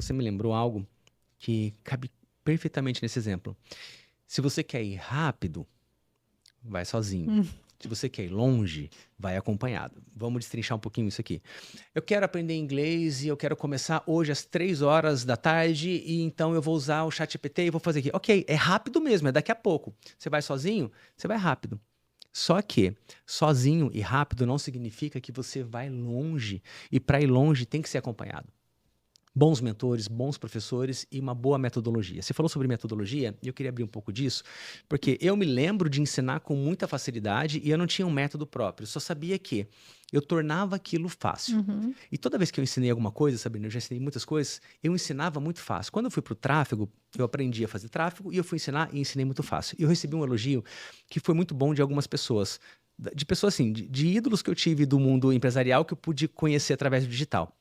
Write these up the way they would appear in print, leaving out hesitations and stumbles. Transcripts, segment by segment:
você me lembrou algo que cabe perfeitamente nesse exemplo. Se você quer ir rápido, vai sozinho. Se você quer ir longe, vai acompanhado. Vamos destrinchar um pouquinho isso aqui. Eu quero aprender inglês e eu quero começar hoje às 3 horas da tarde e então eu vou usar o ChatGPT e vou fazer aqui. Ok, é rápido mesmo, é daqui a pouco. Você vai sozinho? Você vai rápido. Só que sozinho e rápido não significa que você vai longe. E para ir longe tem que ser acompanhado. Bons mentores, bons professores e uma boa metodologia. Você falou sobre metodologia e eu queria abrir um pouco disso, porque eu me lembro de ensinar com muita facilidade e eu não tinha um método próprio, só sabia que eu tornava aquilo fácil. E toda vez que eu ensinei alguma coisa, Sabrina, eu já ensinei muitas coisas, eu ensinava muito fácil. Quando eu fui para o tráfego, eu aprendi a fazer tráfego e eu fui ensinar e ensinei muito fácil. E eu recebi um elogio que foi muito bom de algumas pessoas, de pessoas assim, de ídolos que eu tive do mundo empresarial que eu pude conhecer através do digital.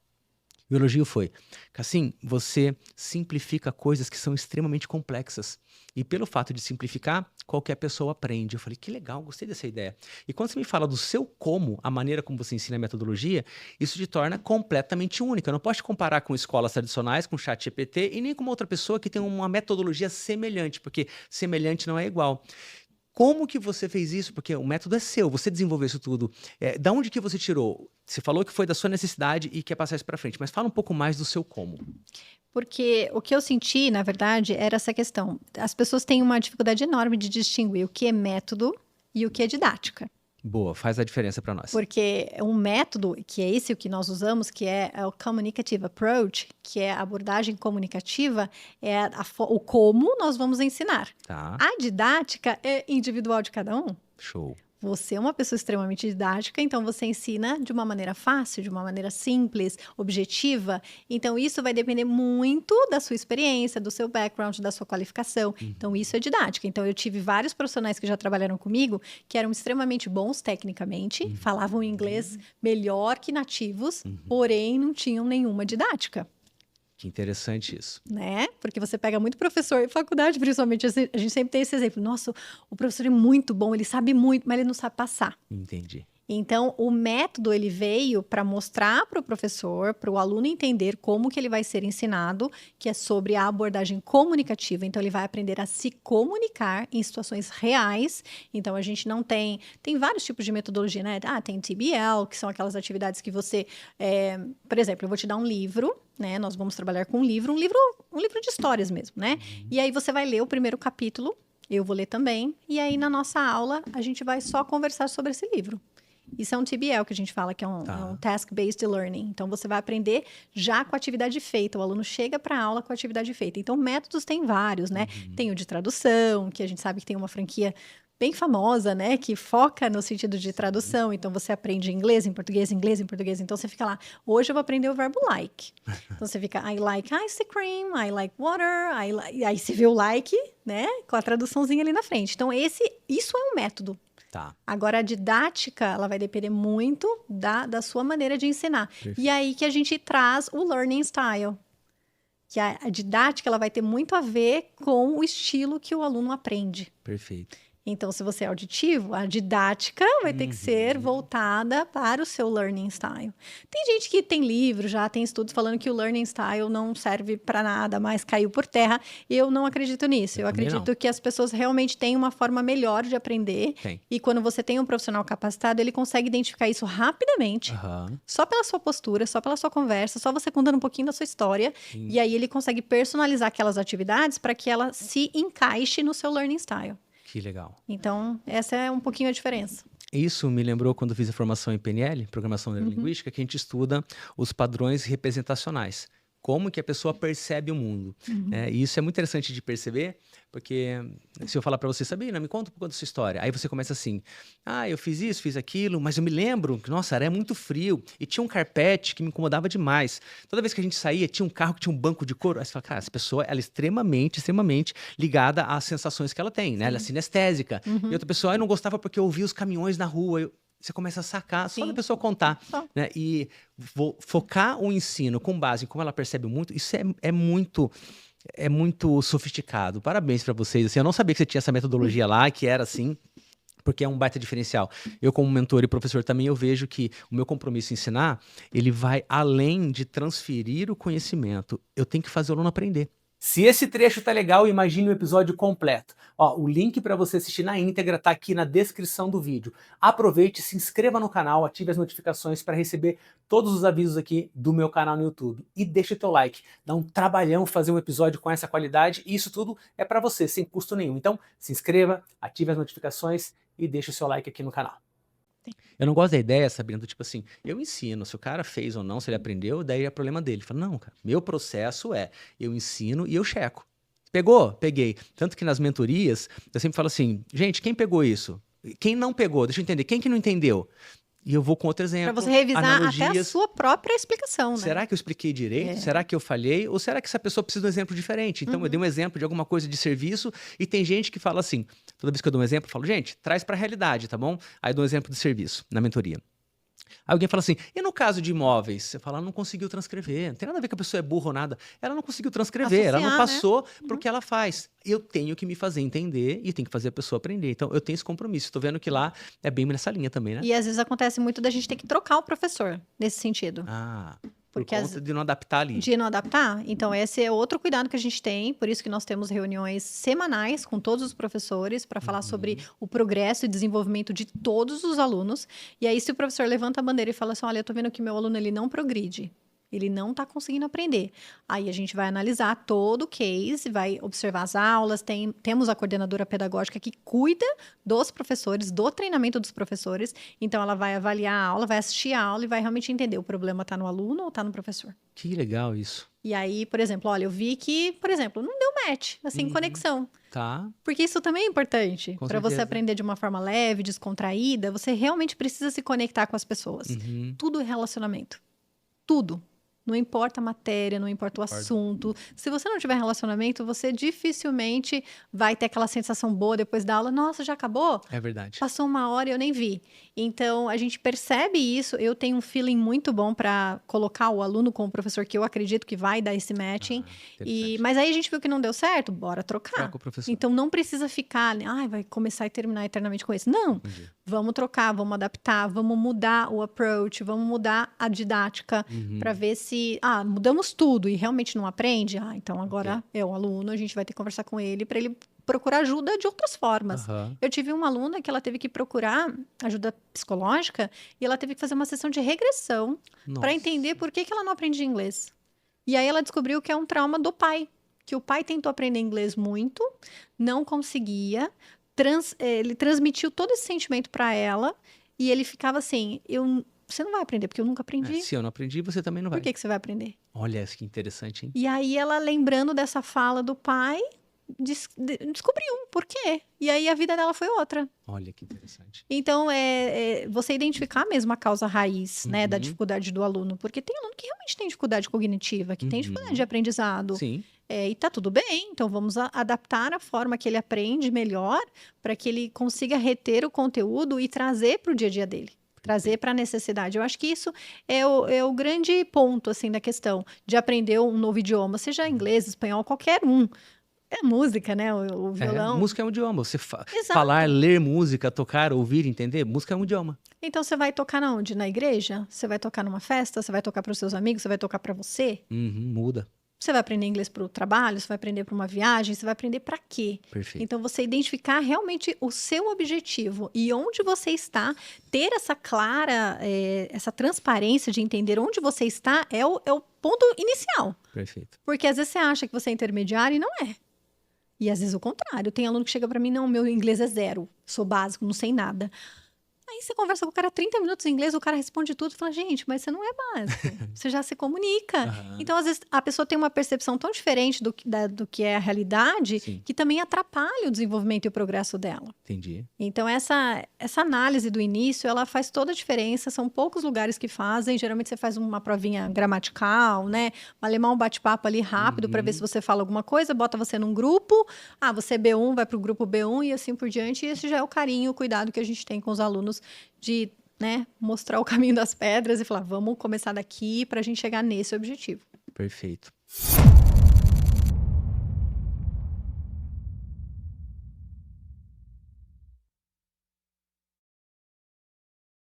O elogio foi, Cassim, você simplifica coisas que são extremamente complexas. E pelo fato de simplificar, qualquer pessoa aprende. Eu falei, que legal, gostei dessa ideia. E quando você me fala do seu como, a maneira como você ensina a metodologia, isso te torna completamente única. Eu não posso te comparar com escolas tradicionais, com ChatGPT e nem com uma outra pessoa que tem uma metodologia semelhante, porque semelhante não é igual. Como que você fez isso? Porque o método é seu, você desenvolveu isso tudo. Da onde que você tirou? Você falou que foi da sua necessidade e quer passar isso para frente, mas fala um pouco mais do seu como. Porque o que eu senti, na verdade, era essa questão. As pessoas têm uma dificuldade enorme de distinguir o que é método e o que é didática. Boa, faz a diferença para nós. Porque um método, que é esse o que nós usamos, que é o Communicative Approach, que é a abordagem comunicativa, é o como nós vamos ensinar. Tá, A didática é individual de cada um. show. Você é uma pessoa extremamente didática, então você ensina de uma maneira fácil, de uma maneira simples, objetiva. Então, isso vai depender muito da sua experiência, do seu background, da sua qualificação. Então, isso é didática. Então, eu tive vários profissionais que já trabalharam comigo que eram extremamente bons tecnicamente, falavam inglês melhor que nativos, porém não tinham nenhuma didática. Que interessante isso. Né? Porque você pega muito professor em faculdade, principalmente, a gente sempre tem esse exemplo. Nossa, o professor é muito bom, ele sabe muito, mas ele não sabe passar. Entendi. Então, o método ele veio para mostrar para o professor, para o aluno entender como que ele vai ser ensinado, que é sobre a abordagem comunicativa. Então, ele vai aprender a se comunicar em situações reais. Então, a gente não tem vários tipos de metodologia, né? Tem TBL, que são aquelas atividades que você, por exemplo, eu vou te dar um livro, né? Nós vamos trabalhar com um livro de histórias mesmo, né? E aí você vai ler o primeiro capítulo, eu vou ler também, e aí na nossa aula a gente vai só conversar sobre esse livro. Isso é um TBL que a gente fala, que é um Task-Based Learning. Então, você vai aprender já com a atividade feita. O aluno chega para a aula com a atividade feita. Então, métodos tem vários, né? Tem o de tradução, que a gente sabe que tem uma franquia bem famosa, né? Que foca no sentido de tradução. Então, você aprende inglês em português, inglês em português. Então, você fica lá, hoje eu vou aprender o verbo like. Então, você fica, I like ice cream, I like water, aí você vê o like, né? Com a traduçãozinha ali na frente. Então, isso é um método. Tá. Agora, a didática, ela vai depender muito da sua maneira de ensinar. Perfeito. E aí que a gente traz o learning style. Que a didática, ela vai ter muito a ver com o estilo que o aluno aprende. Perfeito. Então, se você é auditivo, a didática vai ter que ser voltada para o seu learning style. Tem gente que tem livro, já tem estudos falando que o learning style não serve para nada, mas caiu por terra. Eu não acredito nisso. Eu acredito que as pessoas realmente têm uma forma melhor de aprender. Tem. E quando você tem um profissional capacitado, ele consegue identificar isso rapidamente, só pela sua postura, só pela sua conversa, só você contando um pouquinho da sua história. Sim. E aí ele consegue personalizar aquelas atividades para que ela se encaixe no seu learning style. Que legal. Então, essa é um pouquinho a diferença. Isso me lembrou quando eu fiz a formação em PNL, Programação Neurolinguística, que a gente estuda os padrões representacionais. Como que a pessoa percebe o mundo. E isso é muito interessante de perceber, porque se eu falar para você, Sabrina, me conta um pouco da sua história. Aí você começa assim, eu fiz isso, fiz aquilo, mas eu me lembro que, nossa, era muito frio e tinha um carpete que me incomodava demais. Toda vez que a gente saía, tinha um carro que tinha um banco de couro. Aí você fala, cara, essa pessoa, ela é extremamente ligada às sensações que ela tem, né? Ela é sinestésica. E outra pessoa, eu não gostava porque eu ouvia os caminhões na rua. Você começa a sacar só da pessoa contar. Né? E focar o ensino com base em como ela percebe o mundo, isso é muito sofisticado. Parabéns para vocês. Assim, eu não sabia que você tinha essa metodologia lá, que era assim. Porque é um baita diferencial. Eu, como mentor e professor também, eu vejo que o meu compromisso em ensinar, ele vai além de transferir o conhecimento. Eu tenho que fazer o aluno aprender. Se esse trecho tá legal, imagine o episódio completo. Ó, o link para você assistir na íntegra tá aqui na descrição do vídeo. Aproveite, se inscreva no canal, ative as notificações para receber todos os avisos aqui do meu canal no YouTube. E deixa o teu like. Dá um trabalhão fazer um episódio com essa qualidade e isso tudo é para você, sem custo nenhum. Então, se inscreva, ative as notificações e deixa o seu like aqui no canal. Eu não gosto da ideia, Sabrina, do tipo assim, eu ensino, se o cara fez ou não, se ele aprendeu, daí é problema dele. Fala, não, cara, meu processo é, eu ensino e eu checo. Pegou? Peguei. Tanto que nas mentorias, eu sempre falo assim, gente, quem pegou isso? Quem não pegou? Deixa eu entender. Quem que não entendeu? E eu vou com outro exemplo. Para você revisar analogias. até a sua própria explicação, né? Será que eu expliquei direito? Será que eu falhei? Ou será que essa pessoa precisa de um exemplo diferente? Então, eu dei um exemplo de alguma coisa de serviço e tem gente que fala assim, toda vez que eu dou um exemplo, eu falo, gente, traz para a realidade, tá bom? Aí eu dou um exemplo de serviço na mentoria. Aí alguém fala assim, e no caso de imóveis? Você fala, ela não conseguiu transcrever. Não tem nada a ver que a pessoa é burra ou nada. Ela não conseguiu transcrever, ela não passou pro que ela faz. Eu tenho que me fazer entender e tenho que fazer a pessoa aprender. Então, eu tenho esse compromisso. Estou vendo que lá é bem nessa linha também, né? E às vezes acontece muito da gente ter que trocar o professor nesse sentido. Por conta de não adaptar ali. De não adaptar. Então, esse é outro cuidado que a gente tem. Por isso que nós temos reuniões semanais com todos os professores para falar sobre o progresso e desenvolvimento de todos os alunos. E aí, se o professor levanta a bandeira e fala assim, olha, eu tô vendo que meu aluno ele não progride. Ele não está conseguindo aprender. Aí a gente vai analisar todo o case, vai observar as aulas, temos a coordenadora pedagógica que cuida dos professores, do treinamento dos professores. Então, ela vai avaliar a aula, vai assistir a aula e vai realmente entender o problema está no aluno ou está no professor. Que legal isso. E aí, por exemplo, olha, eu vi que, por exemplo, não deu match, assim, conexão. Tá. Porque isso também é importante. Para você certeza. aprender de uma forma leve, descontraída, você realmente precisa se conectar com as pessoas. Tudo é relacionamento. Tudo. Não importa a matéria, não importa o assunto. Se você não tiver relacionamento, você dificilmente vai ter aquela sensação boa depois da aula. Nossa, já acabou? É verdade. Passou 1 hora e eu nem vi. Então, a gente percebe isso. Eu tenho um feeling muito bom para colocar o aluno com o professor que eu acredito que vai dar esse matching. Mas aí a gente viu que não deu certo, bora trocar. Troca o professor. Então, não precisa ficar, vai começar e terminar eternamente com esse. Não. Vamos trocar, vamos adaptar, vamos mudar o approach, vamos mudar a didática para ver se mudamos tudo e realmente não aprende. Então agora é o aluno, a gente vai ter que conversar com ele para ele procurar ajuda de outras formas. Eu tive uma aluna que ela teve que procurar ajuda psicológica e ela teve que fazer uma sessão de regressão para entender por que ela não aprendia inglês. E aí ela descobriu que é um trauma do pai, que o pai tentou aprender inglês muito, não conseguia, ele transmitiu todo esse sentimento para ela e ele ficava assim, você não vai aprender, porque eu nunca aprendi. Se eu não aprendi, você também não vai. Por que você vai aprender? Olha, que interessante, hein? E aí ela, lembrando dessa fala do pai, descobriu por quê. E aí a vida dela foi outra. Olha, que interessante. Então, você identificar mesmo a causa raiz, né, da dificuldade do aluno. Porque tem aluno que realmente tem dificuldade cognitiva, que tem dificuldade de aprendizado. Sim. E tá tudo bem, então vamos adaptar a forma que ele aprende melhor para que ele consiga reter o conteúdo e trazer para o dia a dia dele. Trazer para a necessidade. Eu acho que isso é o grande ponto, assim, da questão de aprender um novo idioma, seja inglês, espanhol, qualquer um. É música, né? O violão. Música é um idioma. Você falar, ler música, tocar, ouvir, entender, música é um idioma. Então, você vai tocar onde? Na igreja? Você vai tocar numa festa? Você vai tocar para os seus amigos? Você vai tocar para você? Muda. Você vai aprender inglês para o trabalho? Você vai aprender para uma viagem? Você vai aprender para quê? Perfeito. Então, você identificar realmente o seu objetivo e onde você está, ter essa clara, essa transparência de entender onde você está é o ponto inicial. Perfeito. Porque às vezes você acha que você é intermediário e não é. E às vezes o contrário. Tem aluno que chega para mim, não, meu inglês é 0, sou básico, não sei nada. Aí você conversa com o cara 30 minutos em inglês, o cara responde tudo e fala, gente, mas você não é básico, você já se comunica. Então, às vezes, a pessoa tem uma percepção tão diferente do que é a realidade, que também atrapalha o desenvolvimento e o progresso dela. Entendi. Então, essa análise do início, ela faz toda a diferença, são poucos lugares que fazem, geralmente você faz uma provinha gramatical, né? Um bate-papo ali rápido para ver se você fala alguma coisa, bota você num grupo, você é B1, vai para o grupo B1 e assim por diante, e esse já é o carinho, o cuidado que a gente tem com os alunos de, né, mostrar o caminho das pedras e falar, vamos começar daqui para a gente chegar nesse objetivo. Perfeito.